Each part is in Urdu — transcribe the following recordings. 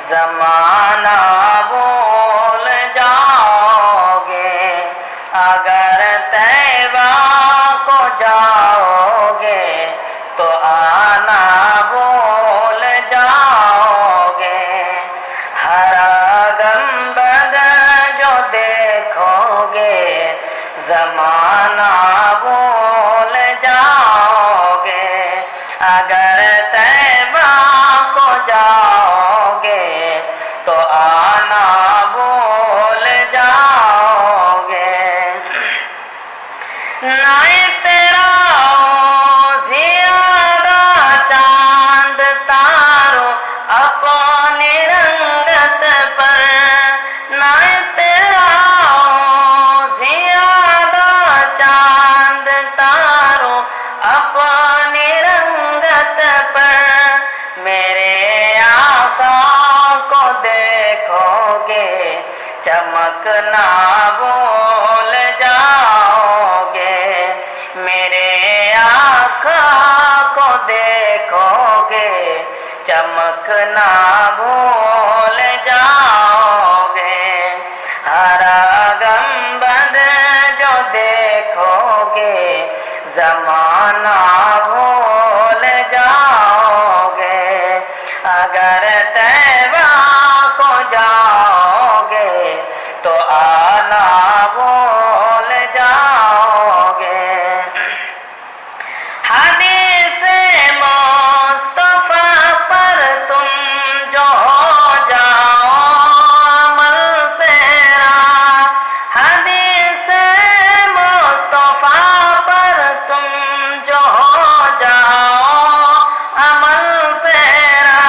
زمانہ بھول جاؤگے، اگر طیبہ کو جاؤ گے تو آنا بھول جاؤ گے۔ ہر گنبد جو دیکھو گے زمانہ بھول جاؤ گے، اگر طیبہ کو جاؤ گے تو آنا بھول جاؤ گے۔ نہ تیرا زیادہ چاند تارو اپنی رنگت پر، نہ تیرا زیادہ چاند تارو اپنی رنگت پر، میرے آقا کو دیکھو گے چمکنا بھول جاؤ گے، میرے آقا کو دیکھو گے چمکنا بھول جاؤ گے۔ ہر گنبد جو دیکھو گے زمانہ بھول جاؤ گے، اگر طیبہ کو جاؤ گے تو آنا بھول جاؤ گے۔ حدیث مصطفیٰ پر تم جو ہو جاؤ عمل پیرا، حدیث مصطفیٰ پر تم جو ہو جاؤ عمل پیرا،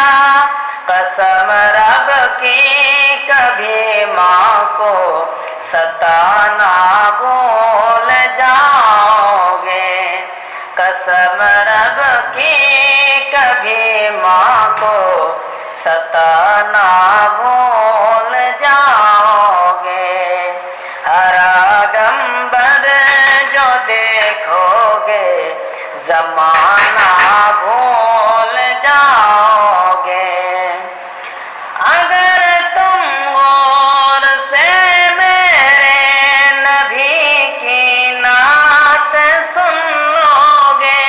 قسم رب کی کبھی ماں کو ستانا بھول جاؤ گے، قسم رب کی کبھی ماں کو ستانا بھول جاؤ گے۔ ہر گنبد جو دیکھو گے زمانہ بھول جاؤ گے، اگر تم غور سے میرے نبی کی نعت سن لو گے،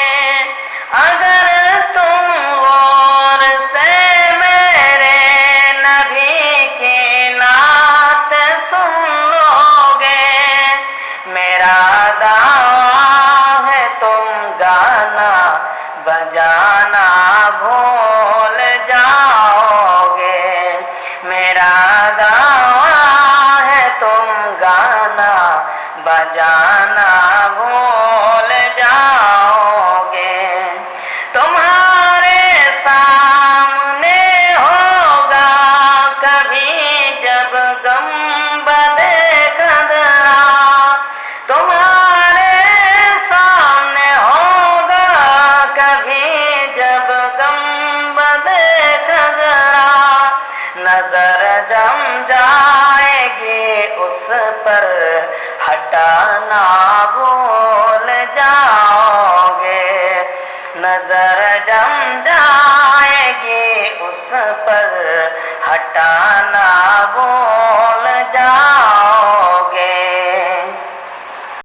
اگر تم غور سے میرے نبی کی نعت سن لو گے، میرا دعویٰ ہے تم گانا بجانا بھول جاؤ گے، میرا دعویٰ ہے تم گانا بجانا بھول جاؤ گے۔ تمہارے سامنے ہوگا کبھی جب گنبد خضرا، تمہارے سامنے ہوگا کبھی جب گنبد خضرا، نظر جم جائے گی اس پر ہٹانا بھول جاؤ گے، نظر جم جائے گی اس پر ہٹانا بھول جاؤ